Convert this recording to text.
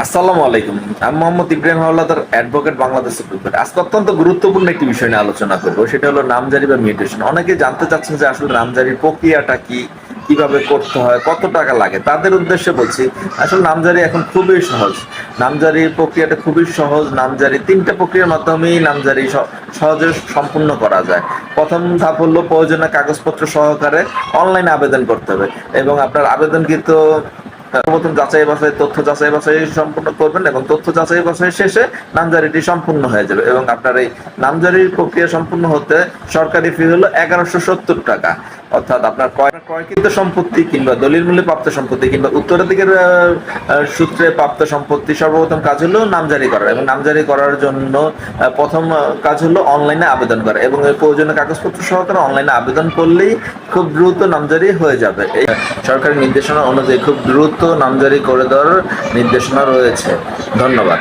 আসসালামু আলাইকুম। আমি Mohammad Ibrahim Howlader, advocate, Bangladesh supreme court. আজকে অত্যন্ত গুরুত্বপূর্ণ একটি বিষয় নিয়ে আলোচনা করবো, সেটা হলো নামজারি বা মিউটেশন। অনেকে জানতে চাচ্ছেন যে আসলে নামজারির প্রক্রিয়াটা কি, কিভাবে করতে হয়, কত টাকা লাগে। তাদের উদ্দেশ্যে বলছি, আসলে নামজারি এখন খুবই সহজ। নামজারির প্রক্রিয়াটা খুবই সহজ। নামজারি তিনটা প্রক্রিয়ার মাধ্যমেই নামজারি সহজে সম্পূর্ণ করা যায়। প্রথম ধাপ হলো প্রয়োজনীয় কাগজপত্র সহকারে অনলাইনে আবেদন করতে হবে, এবং আপনার আবেদনকৃত প্রথম যাচাই বাছাই, তথ্য যাচাই বাছাই সম্পূর্ণ করবেন, এবং তথ্য যাচাই বাছাই শেষে নামজারিটি সম্পূর্ণ হয়ে যাবে। এবং আপনার এই নামজারির প্রক্রিয়া সম্পূর্ণ হতে সরকারি ফি হলো 1170 টাকা। অর্থাৎ আপনার ক্রয়কৃত সম্পত্তি কিংবা দলিল মূল্যে প্রাপ্ত সম্পত্তি কিংবা উত্তরাধিকার সূত্রে প্রাপ্ত সম্পত্তি, সর্বপ্রথম কাজ হলো নামজারি করা। এবং নামজারি করার জন্য প্রথম কাজ হলো অনলাইনে আবেদন করা, এবং এই প্রয়োজনীয় কাগজপত্র সহকারে অনলাইনে আবেদন করলেই খুব দ্রুত নামজারি হয়ে যাবে। এই সরকারি নির্দেশনা অনুযায়ী খুব দ্রুত নামজারি করে দেওয়ার নির্দেশনা রয়েছে। ধন্যবাদ।